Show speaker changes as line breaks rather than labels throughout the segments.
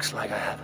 Looks like I have.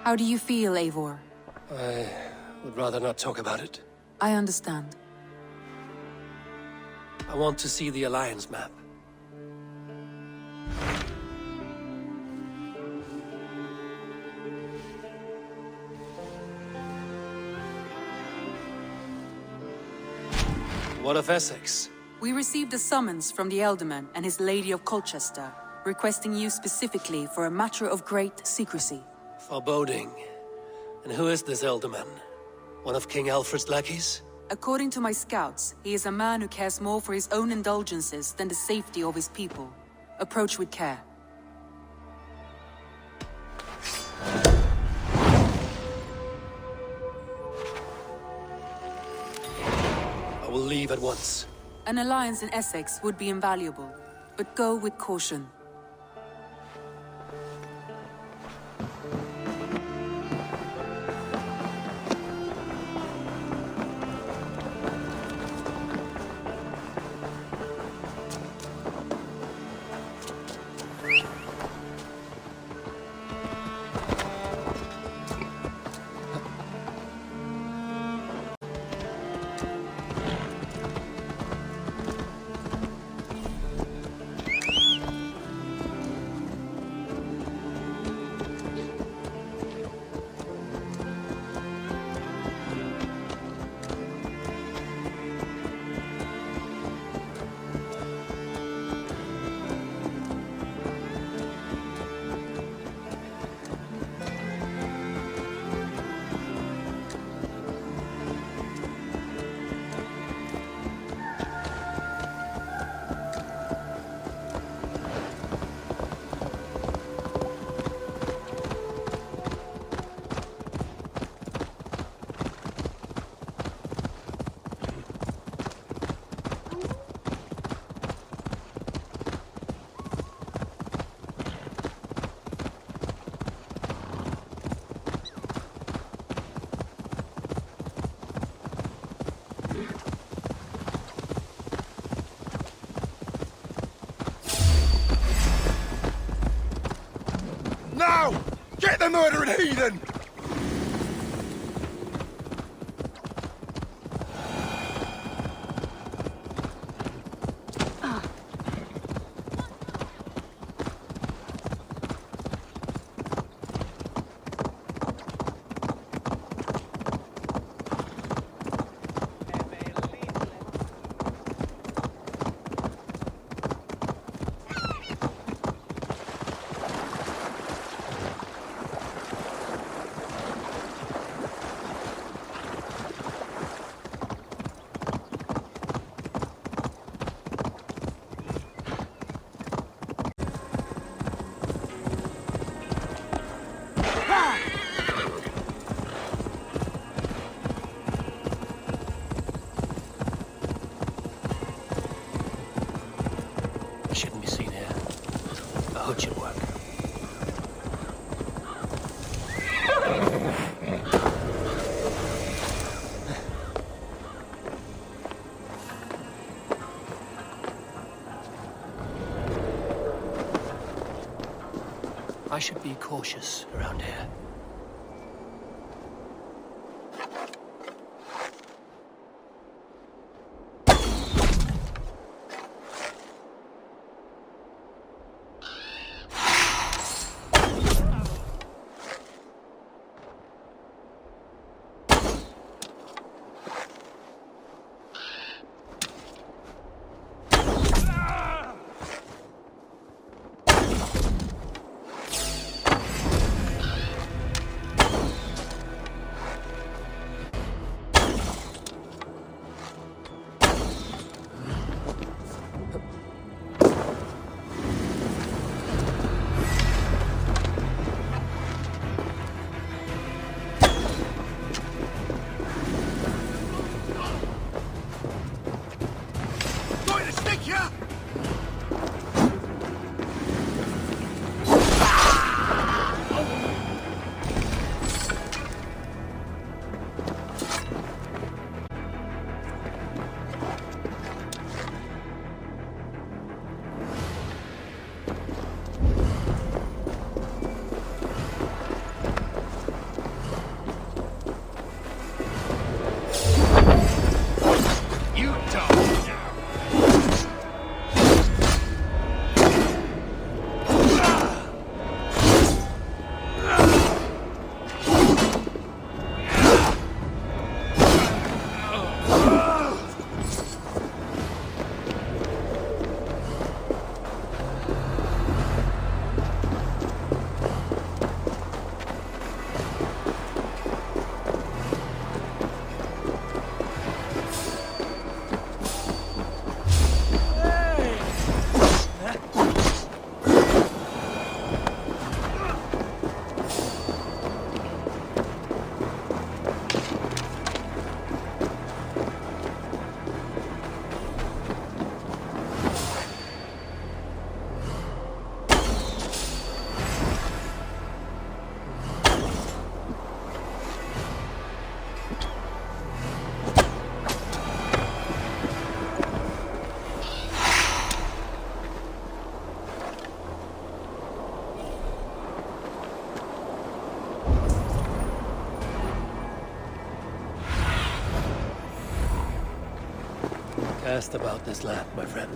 How do you feel, Eivor?
I would rather not talk about it.
I understand.
I want to see the Alliance map. What of Essex?
We received a summons from the Elderman and his Lady of Colchester, requesting you specifically for a matter of great secrecy.
Foreboding. And who is this Elderman? One of King Alfred's lackeys?
According to my scouts, he is a man who cares more for his own indulgences than the safety of his people. Approach with care.
I will leave at once.
An alliance in Essex would be invaluable, but go with caution.
Now! Get the murdering heathen!
Shouldn't be seen here. A hood should work. I should be cautious around here. Cast about this land, my friend.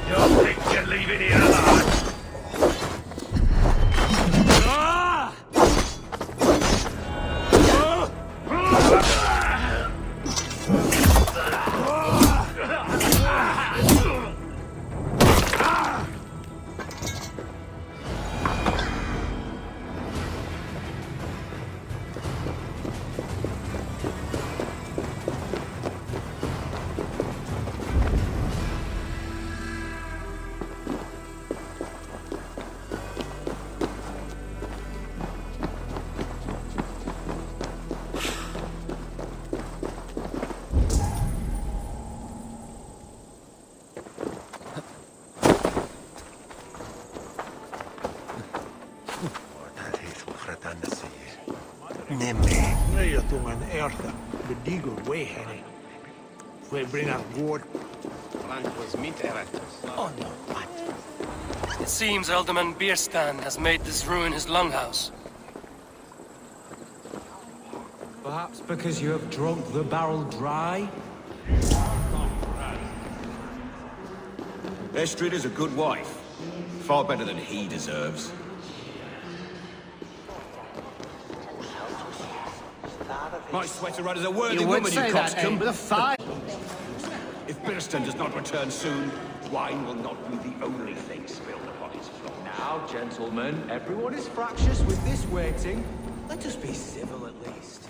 You think you're leaving here alive?
Tungan Ertha, the Deagle way, Henry. We bring our ward.
Oh no, what? It seems Alderman Bierstan has made this ruin his longhouse.
Perhaps because you have drunk the barrel dry?
Estrid is a good wife. Far better than he deserves. My sweater is a worthy woman, you coxcomb.
But a fire.
If Birston does not return soon, wine will not be the only thing spilled upon his floor.
Now, gentlemen, everyone is fractious with this waiting. Let us be civil at least.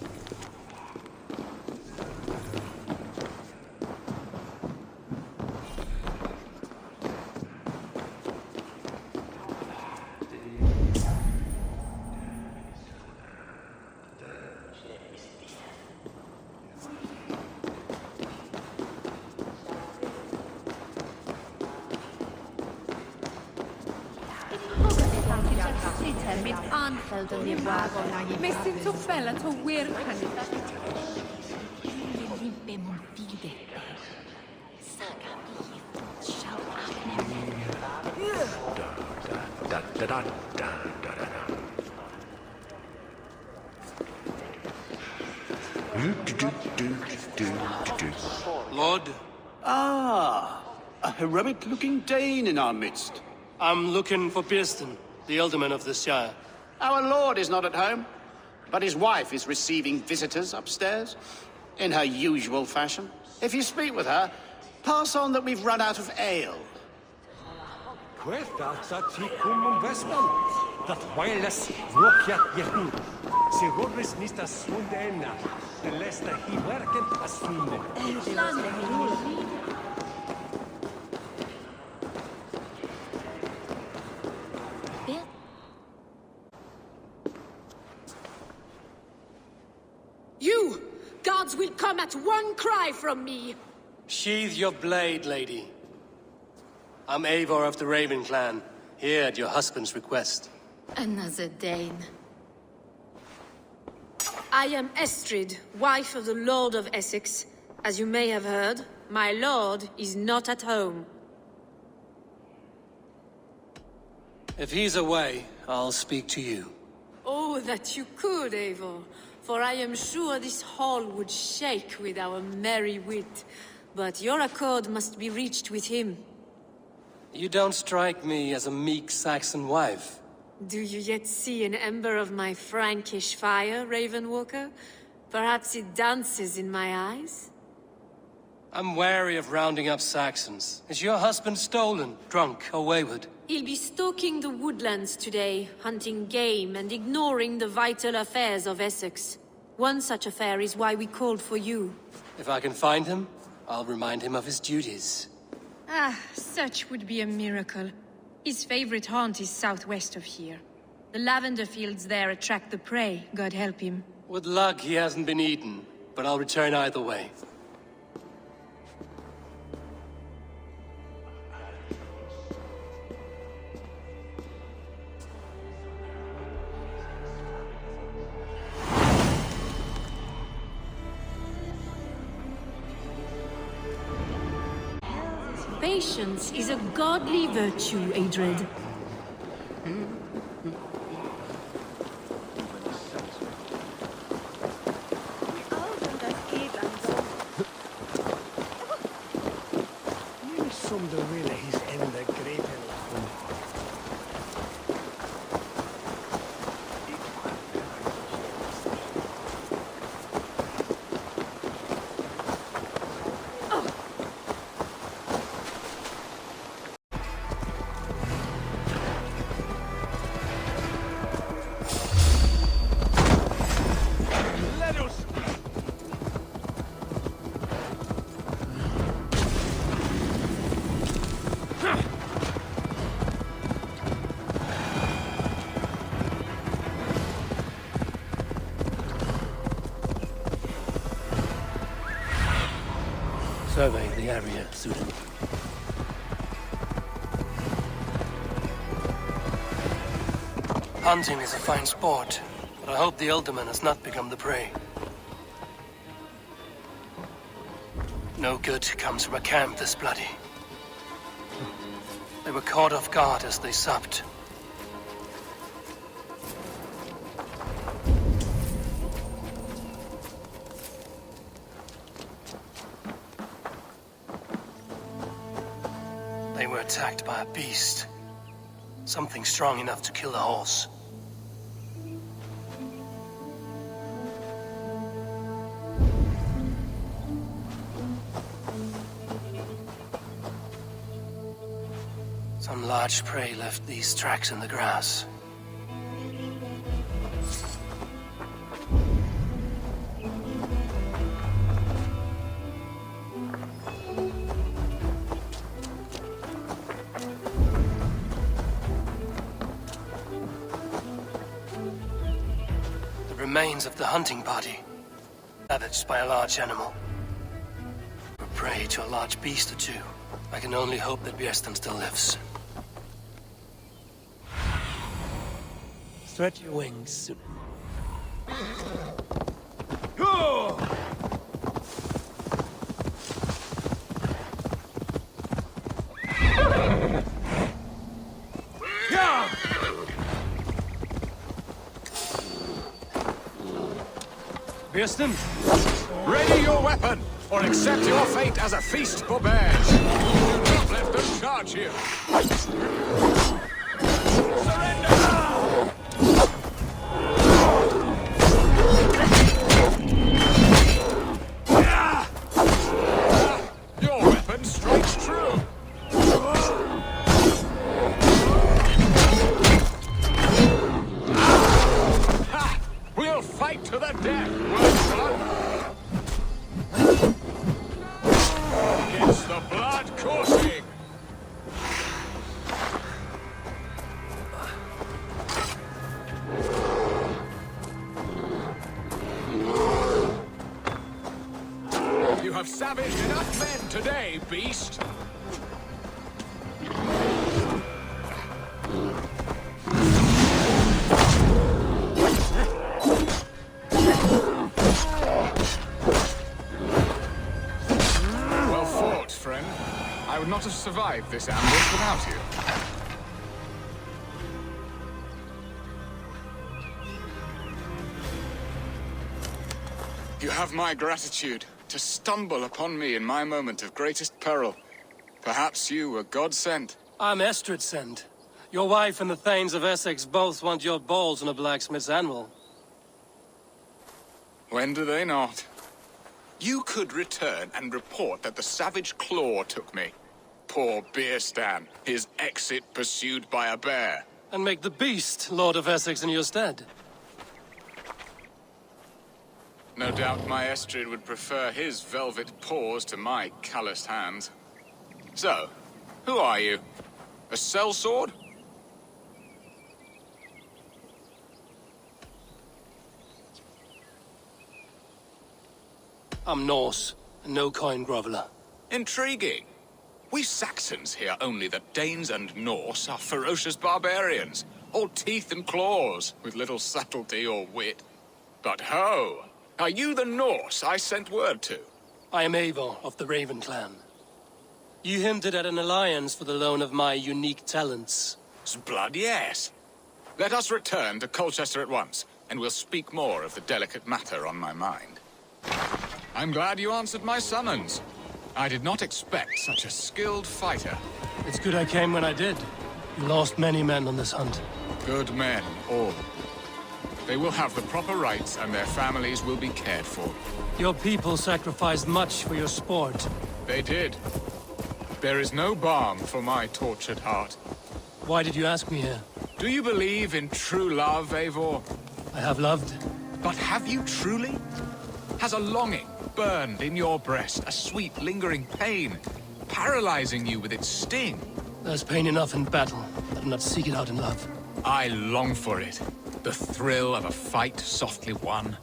Mit anfelden i wagon. Messin så fälla to wirkan. Limpe mon fide. Saga vi shall
Lord,
Ah, a heroic-looking Dane in our midst.
I'm looking for Bierstan, the Alderman of the Shire.
Our lord is not at home, but his wife is receiving visitors upstairs, in her usual fashion. If you speak with her, pass on that we've run out of ale.
Dat wireless rockjat jehu. Se rodris nista svundena. The lesta he werken as svunde.
You! Gods will come at one cry from me!
Sheathe your blade, lady. I'm Eivor of the Raven clan, here at your husband's request.
Another Dane. I am Estrid, wife of the Lord of Essex. As you may have heard, my lord is not at home.
If he's away, I'll speak to you.
Oh, that you could, Eivor. For I am sure this hall would shake with our merry wit. But your accord must be reached with him.
You don't strike me as a meek Saxon wife.
Do you yet see an ember of my Frankish fire, Ravenwalker? Perhaps it dances in my eyes?
I'm wary of rounding up Saxons. Is your husband stolen, drunk, or wayward?
He'll be stalking the woodlands today, hunting game and ignoring the vital affairs of Essex. One such affair is why we called for you.
If I can find him, I'll remind him of his duties.
Ah, such would be a miracle. His favorite haunt is southwest of here. The lavender fields there attract the prey, God help him.
With luck, he hasn't been eaten, but I'll return either way.
Patience is a godly virtue, Adred.
Som du ville his enda grepen.
Survey the area, Sudan. Hunting is a fine sport, but I hope the Elderman has not become the prey. No good comes from a camp this bloody. They were caught off guard as they supped. They were attacked by a beast. Something strong enough to kill a horse. Some large prey left these tracks in the grass. Remains of the hunting party, ravaged by a large animal. We're prey to a large beast or two. I can only hope that Bjersten still lives. Stretch your wings, Sudan. Bjersten?
Ready your weapon, or accept your fate as a feast for bears. You're not left to charge here. Surrender! Your weapon strikes true. We'll fight to the death, Wordsworth. It's the blood coursing. You have savaged enough men today, beast. I would not have survived this ambush without you. You have my gratitude to stumble upon me in my moment of greatest peril. Perhaps you were God-sent.
I'm Estrid sent. Your wife and the Thanes of Essex both want your balls on a blacksmith's anvil.
When do they not? You could return and report that the savage claw took me. Poor Bjersten, his exit pursued by a bear.
And make the beast Lord of Essex in your stead.
No doubt my Estrid would prefer his velvet paws to my calloused hands. So, who are you? A sellsword?
I'm Norse, and no coin groveler.
Intriguing. We Saxons hear only that Danes and Norse are ferocious barbarians, all teeth and claws, with little subtlety or wit. But ho! Are you the Norse I sent word to?
I am Eivor of the Raven clan. You hinted at an alliance for the loan of my unique talents.
Blood, yes. Let us return to Colchester at once, and we'll speak more of the delicate matter on my mind. I'm glad you answered my summons. I did not expect such a skilled fighter.
It's good I came when I did. You lost many men on this hunt.
Good men, all. They will have the proper rights, and their families will be cared for.
Your people sacrificed much for your sport.
They did. There is no balm for my tortured heart.
Why did you ask me here?
Do you believe in true love, Eivor?
I have loved.
But have you truly? Has a longing burned in your breast, a sweet, lingering pain, paralyzing you with its sting?
There's pain enough in battle. Let not seek it out in love.
I long for it. The thrill of a fight softly won.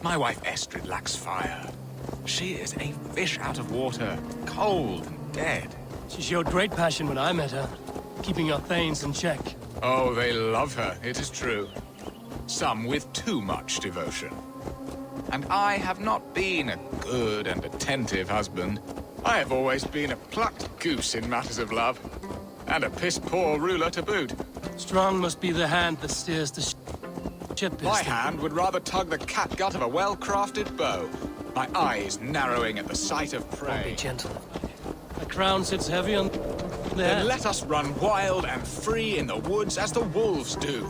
My wife Estrid lacks fire. She is a fish out of water, cold and dead.
She showed great passion when I met her, keeping our thanes in check.
Oh, they love her, it is true. Some with too much devotion. And I have not been a good and attentive husband. I have always been a plucked goose in matters of love. And a piss-poor ruler to boot.
Strong must be the hand that steers the ship.
My hand would rather tug the catgut of a well-crafted bow. My eyes narrowing at the sight of prey.
Be gentle. The crown sits heavy on the
Then
head.
let us run wild and free in the woods as the wolves do.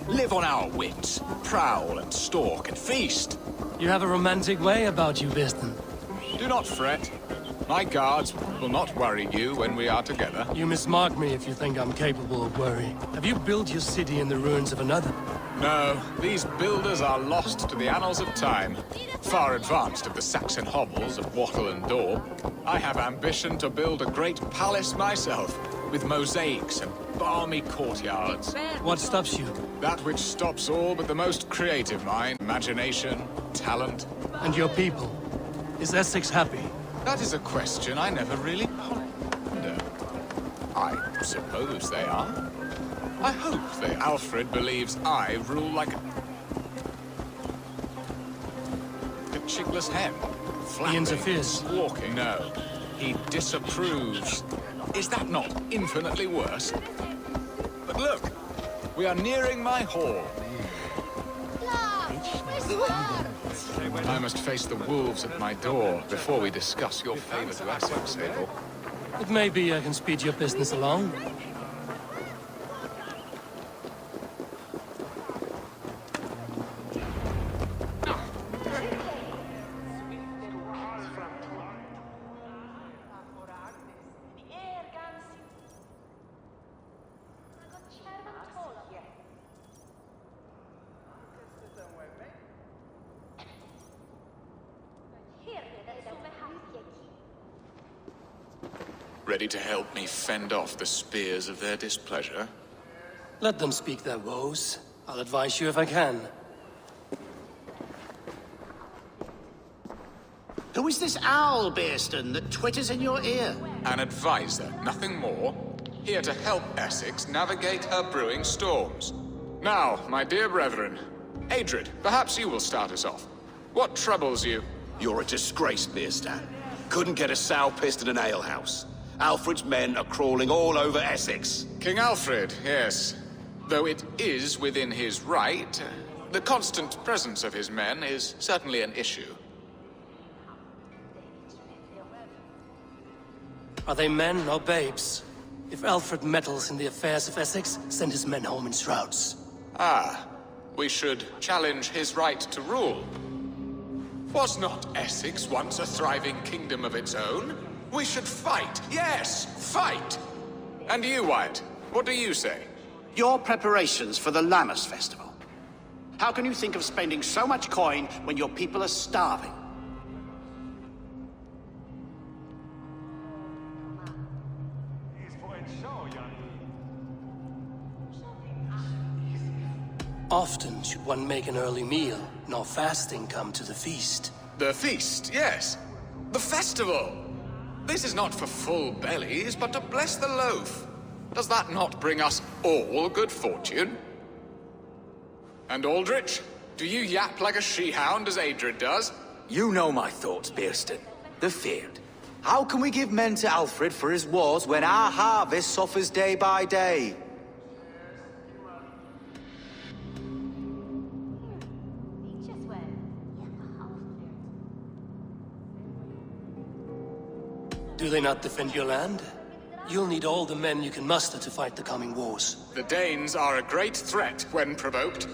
Live on our wits, prowl and stalk and feast.
You have a romantic way about you, Biston.
Do not fret. My guards will not worry you when we are together.
You mismark me if you think I'm capable of worry. Have you built your city in the ruins of another?
No, these builders are lost to the annals of time. Far advanced of the Saxon hovels of wattle and daub. I have ambition to build a great palace myself, with mosaics and balmy courtyards.
What stops you?
That which stops all but the most creative mind. Imagination, talent.
And your people? Is Essex happy?
That is a question I never really pondered. I suppose they are. I hope that Alfred believes I rule like a chickless hen.
He interferes.
Walking. No. He disapproves. Is that not infinitely worse? But look, we are nearing my hall. I must face the wolves at my door before we discuss your favor to Essex, Abel.
It may be I can speed your business along.
Ready to help me fend off the spears of their displeasure?
Let them speak their woes. I'll advise you if I can.
Who is this owl, Bearston, that twitters in your ear?
An advisor, nothing more. Here to help Essex navigate her brewing storms. Now, my dear brethren, Adrid, perhaps you will start us off. What troubles you?
You're a disgrace, Bearstan. Couldn't get a sow pissed in an alehouse. Alfred's men are crawling all over Essex.
King Alfred, yes. Though it is within his right, the constant presence of his men is certainly an issue.
Are they men or babes? If Alfred meddles in the affairs of Essex, send his men home in shrouds.
Ah, we should challenge his right to rule. Was not Essex once a thriving kingdom of its own? We should fight, yes, fight! And you, Wyatt, what do you say?
Your preparations for the Lammas festival. How can you think of spending so much coin when your people are starving?
Often should one make an early meal, nor fasting come to the feast.
The feast, yes. The festival! This is not for full bellies, but to bless the loaf. Does that not bring us all good fortune? And Aldrich, do you yap like a she-hound as Adrid does?
You know my thoughts, Bearston. The field.
How can we give men to Alfred for his wars when our harvest suffers day by day?
Do they not defend your land? You'll need all the men you can muster to fight the coming wars.
The Danes are a great threat when provoked.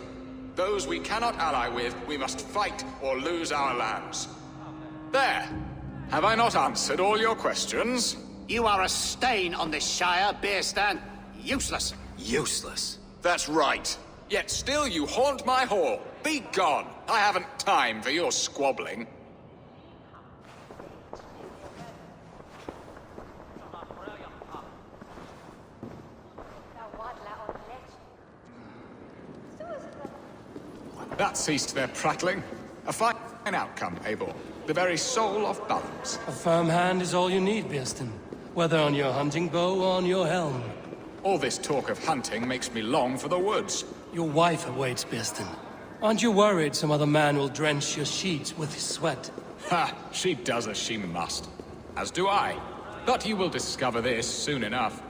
Those we cannot ally with, we must fight or lose our lands. There! Have I not answered all your questions?
You are a stain on this Shire, Beerstan. Useless.
Useless.
That's right.
Yet still you haunt my hall. Be gone! I haven't time for your squabbling. That ceased their prattling. A fine outcome, Eivor. The very soul of balance.
A firm hand is all you need, Beerstan. Whether on your hunting bow or on your helm.
All this talk of hunting makes me long for the woods.
Your wife awaits, Beerstan. Aren't you worried some other man will drench your sheets with his sweat?
Ha! She does as she must. As do I. But you will discover this soon enough.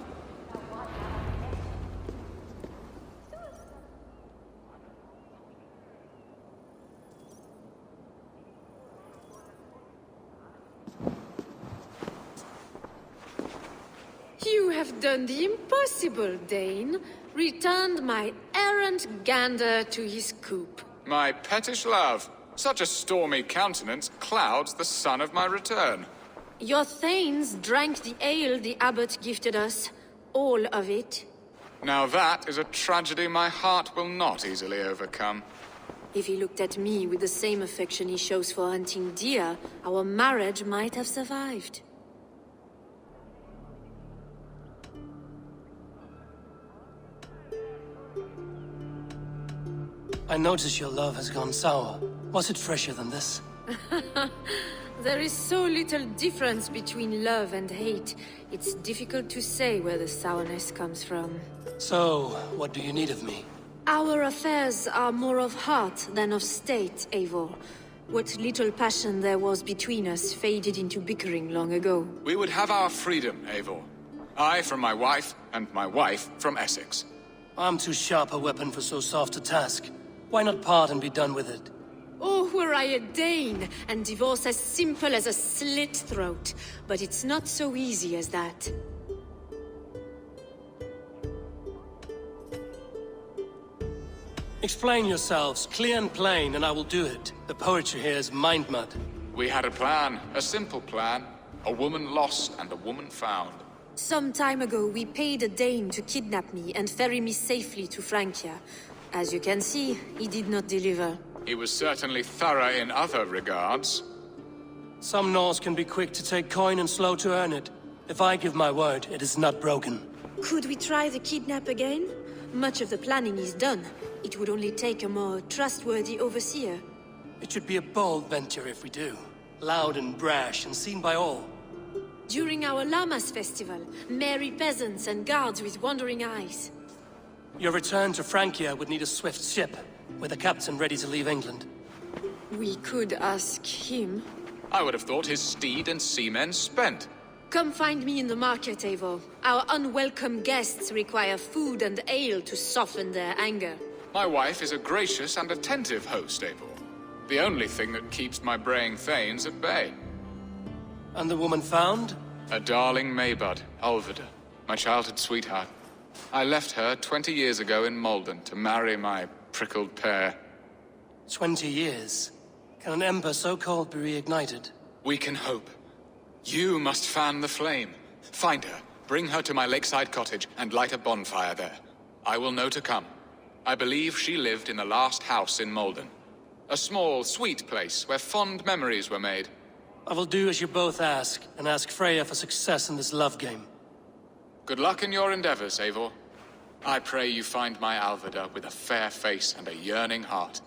You have done the impossible, Dane. Returned my errant gander to his coop.
My pettish love. Such a stormy countenance clouds the sun of my return.
Your thanes drank the ale the abbot gifted us. All of it.
Now that is a tragedy my heart will not easily overcome.
If he looked at me with the same affection he shows for hunting deer, our marriage might have survived.
I notice your love has gone sour. Was it fresher than this?
There is so little difference between love and hate. It's difficult to say where the sourness comes from.
So, what do you need of me?
Our affairs are more of heart than of state, Eivor. What little passion there was between us faded into bickering long ago.
We would have our freedom, Eivor. I from my wife, and my wife from Essex.
I'm too sharp a weapon for so soft a task. Why not part and be done with it?
Oh, were I a Dane, and divorce as simple as a slit throat. But it's not so easy as that.
Explain yourselves, clear and plain, and I will do it. The poetry here is mind mud.
We had a plan, a simple plan. A woman lost and a woman found.
Some time ago, we paid a Dane to kidnap me and ferry me safely to Francia. As you can see, he did not deliver.
He was certainly thorough in other regards.
Some Norse can be quick to take coin and slow to earn it. If I give my word, it is not broken.
Could we try the kidnap again? Much of the planning is done. It would only take a more trustworthy overseer.
It should be a bold venture if we do. Loud and brash and seen by all.
During our Llamas festival, merry peasants and guards with wandering eyes.
Your return to Francia would need a swift ship, with a captain ready to leave England.
We could ask him.
I would have thought his steed and seamen spent.
Come find me in the market, Eivor. Our unwelcome guests require food and ale to soften their anger.
My wife is a gracious and attentive host, Eivor. The only thing that keeps my braying thanes at bay.
And the woman found?
A darling Maybud, Alvida, my childhood sweetheart. I left her 20 years ago in Malden to marry my prickled pear.
20 years? Can an ember so cold be reignited?
We can hope. You must fan the flame. Find her, bring her to my lakeside cottage, and light a bonfire there. I will know to come. I believe she lived in the last house in Malden. A small, sweet place where fond memories were made.
I will do as you both ask, and ask Freya for success in this love game.
Good luck in your endeavors, Eivor. I pray you find my Alvida with a fair face and a yearning heart.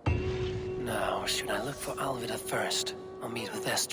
Now, should I look for Alvida first, or meet with Esther?